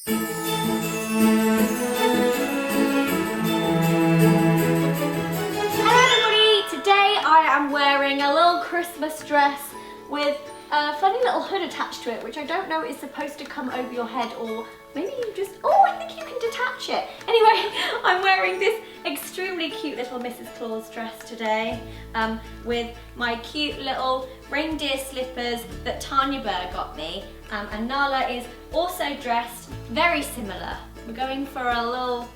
I'm wearing a little Christmas dress with a funny little hood attached to it, which I don't know is supposed to come over your head, or maybe you just, oh, I think you can detach it. Anyway, I'm wearing this extremely cute little Mrs. Claus dress today with my cute little reindeer slippers that Tanya Burr got me, and Nala is also dressed very similar. We're going for a little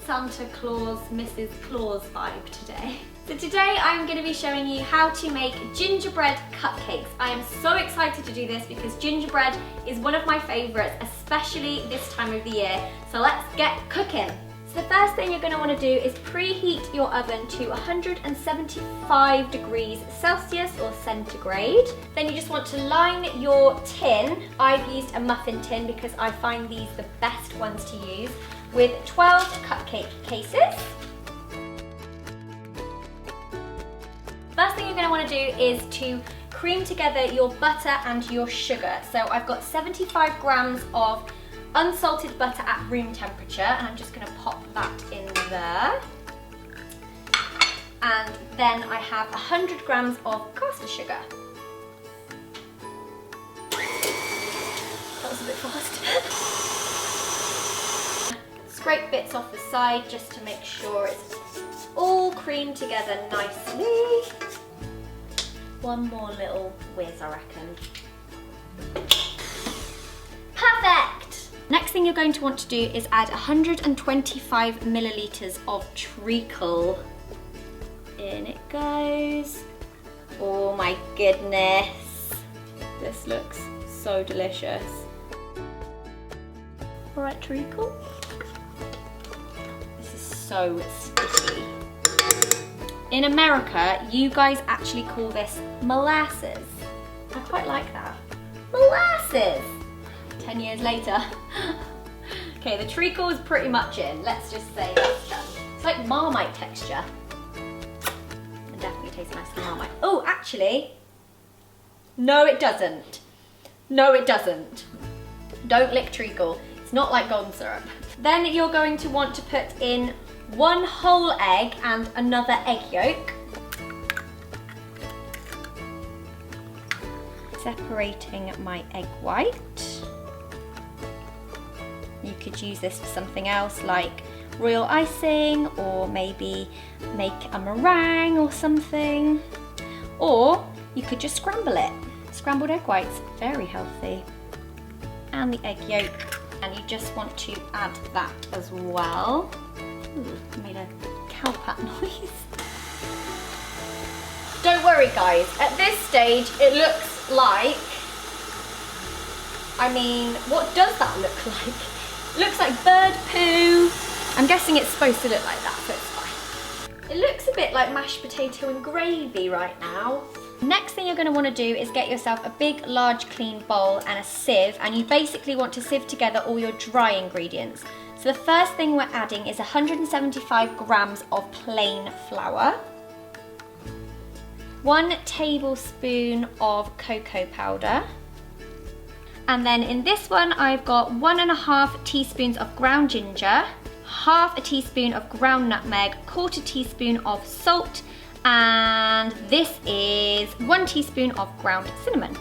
Santa Claus, Mrs. Claus vibe today. So today I'm going to be showing you how to make gingerbread cupcakes. I am so excited to do this because gingerbread is one of my favourites, especially this time of the year. So let's get cooking. So the first thing you're going to want to do is preheat your oven to 175 degrees Celsius or centigrade. Then you just want to line your tin. I've used a muffin tin because I find these the best ones to use, with 12 cupcake cases. First thing you're going to want to do is to cream together your butter and your sugar. So I've got 75 grams of unsalted butter at room temperature, and I'm just going to pop that in there. And then I have 100 grams of caster sugar. That was a bit fast. Scrape bits off the side just to make sure it's all creamed together nicely. One more little whiz, I reckon. Perfect! Next thing you're going to want to do is add 125 milliliters of treacle. In it goes. Oh my goodness. This looks so delicious. All right, treacle. This is so sticky. In America, you guys actually call this molasses. I quite like that. Molasses! 10 years later. Okay, the treacle is pretty much in. Let's just say that's done. It's like Marmite texture. It definitely tastes nice like Marmite. Oh, actually, no it doesn't. No it doesn't. Don't lick treacle. It's not like golden syrup. Then you're going to want to put in 1 whole egg and another egg yolk. Separating my egg white. You could use this for something else like royal icing, or maybe make a meringue or something. Or you could just scramble it. Scrambled egg whites, very healthy. And the egg yolk. And you just want to add that as well. Ooh, made a cow pat noise. Don't worry guys, at this stage it looks like, I mean, what does that look like? It looks like bird poo. I'm guessing it's supposed to look like that, so it's fine. It looks a bit like mashed potato and gravy right now. Next thing you're going to want to do is get yourself a big, large, clean bowl and a sieve, and you basically want to sieve together all your dry ingredients. So the first thing we're adding is 175 grams of plain flour, 1 tablespoon of cocoa powder, and then in this one I've got 1.5 teaspoons of ground ginger, half a teaspoon of ground nutmeg, 1/4 teaspoon of salt, and this is 1 teaspoon of ground cinnamon.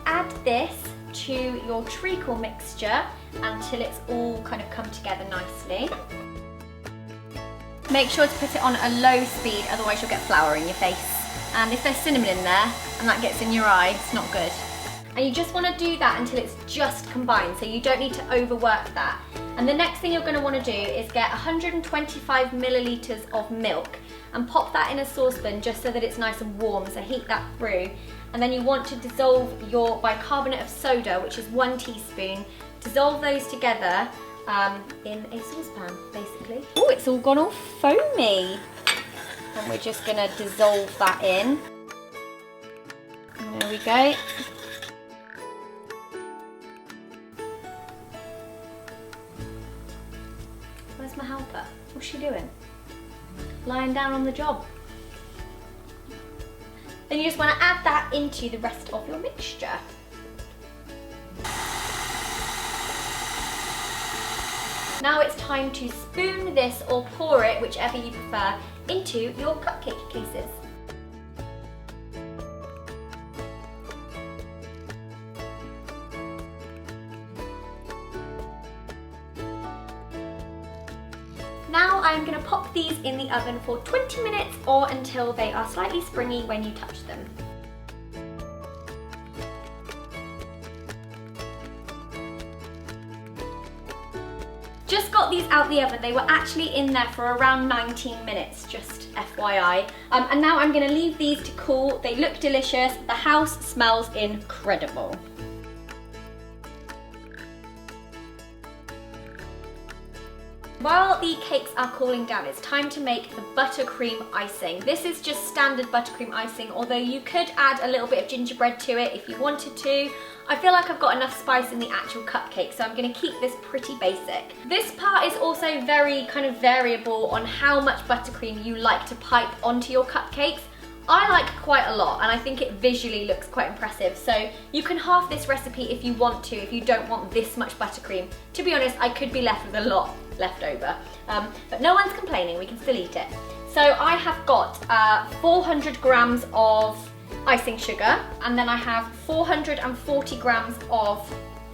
Add this to your treacle mixture until it's all kind of come together nicely. Make sure to put it on a low speed, otherwise you'll get flour in your face. And if there's cinnamon in there and that gets in your eye, it's not good. And you just want to do that until it's just combined, so you don't need to overwork that. And the next thing you're going to want to do is get 125 milliliters of milk and pop that in a saucepan just so that it's nice and warm, so heat that through. And then you want to dissolve your bicarbonate of soda, which is 1 teaspoon. Dissolve those together in a saucepan, basically. Oh, it's all gone all foamy. And we're just going to dissolve that in. And there we go. Where's my helper? What's she doing? Lying down on the job. Then you just want to add that into the rest of your mixture. Now it's time to spoon this or pour it, whichever you prefer, into your cupcake cases. Now I'm going to pop these in the oven for 20 minutes or until they are slightly springy when you touch them. Just got these out the oven. They were actually in there for around 19 minutes, just FYI. And now I'm going to leave these to cool. They look delicious. The house smells incredible. While the cakes are cooling down, it's time to make the buttercream icing. This is just standard buttercream icing, although you could add a little bit of gingerbread to it if you wanted to. I feel like I've got enough spice in the actual cupcake, so I'm going to keep this pretty basic. This part is also very kind of variable on how much buttercream you like to pipe onto your cupcakes. I like quite a lot, and I think it visually looks quite impressive. So you can halve this recipe if you want to, if you don't want this much buttercream. To be honest, I could be left with a lot left over, but no one's complaining, we can still eat it. So I have got 400 grams of icing sugar, and then I have 440 grams of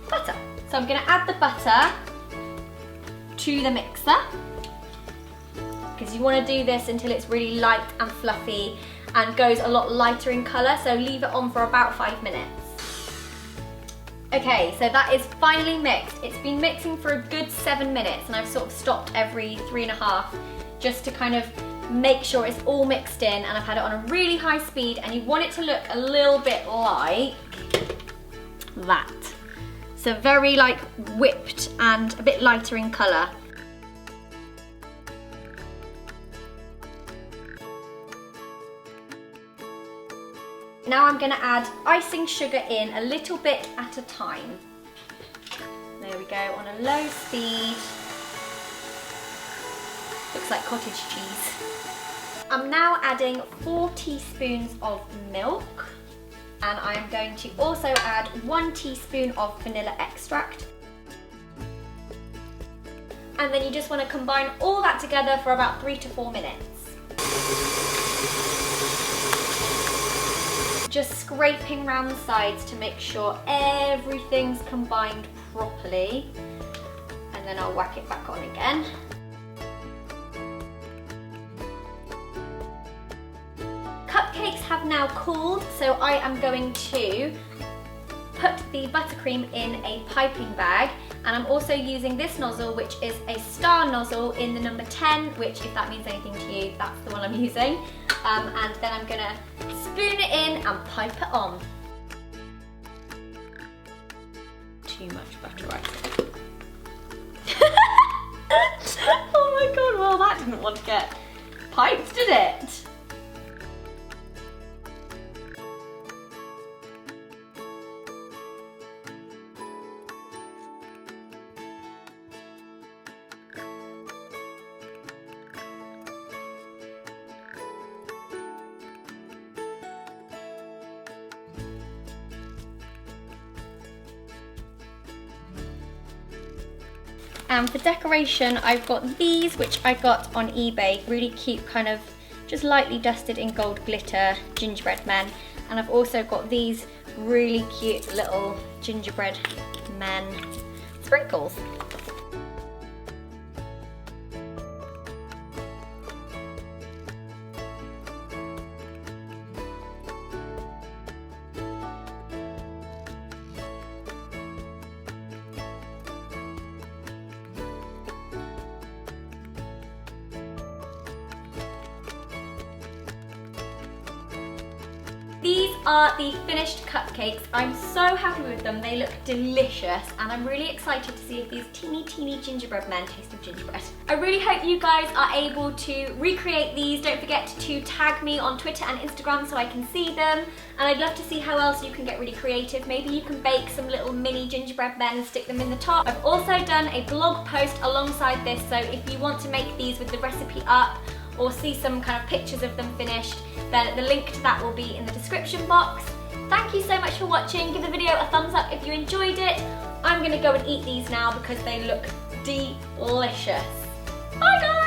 butter. So I'm gonna add the butter to the mixer, because you wanna do this until it's really light and fluffy and goes a lot lighter in colour, so leave it on for about 5 minutes. Okay, so that is finally mixed. It's been mixing for a good 7 minutes, and I've sort of stopped every 3.5 just to kind of make sure it's all mixed in, and I've had it on a really high speed, and you want it to look a little bit like that. So very like whipped and a bit lighter in colour. Now I'm going to add icing sugar in a little bit at a time. There we go, on a low speed. Looks like cottage cheese. I'm now adding 4 teaspoons of milk, and I'm going to also add 1 teaspoon of vanilla extract. And then you just want to combine all that together for about 3 to 4 minutes. Just scraping around the sides to make sure everything's combined properly, and then I'll whack it back on again. Cupcakes have now cooled, so I am going to put the buttercream in a piping bag, and I'm also using this nozzle, which is a star nozzle in the number 10, which, if that means anything to you, that's the one I'm using. And then I'm gonna spoon it in and pipe it on. Too much butter, I think. Oh my god, well that didn't want to get piped, did it? And for decoration, I've got these, which I got on eBay, really cute, kind of just lightly dusted in gold glitter gingerbread men. And I've also got these really cute little gingerbread men sprinkles. These are the finished cupcakes. I'm so happy with them. They look delicious, and I'm really excited to see if these teeny gingerbread men taste of gingerbread. I really hope you guys are able to recreate these. Don't forget to tag me on Twitter and Instagram so I can see them, and I'd love to see how else you can get really creative. Maybe you can bake some little mini gingerbread men and stick them in the top. I've also done a blog post alongside this, so if you want to make these with the recipe up, or see some kind of pictures of them finished, then the link to that will be in the description box. Thank you so much for watching. Give the video a thumbs up if you enjoyed it. I'm gonna go and eat these now because they look delicious. Bye guys!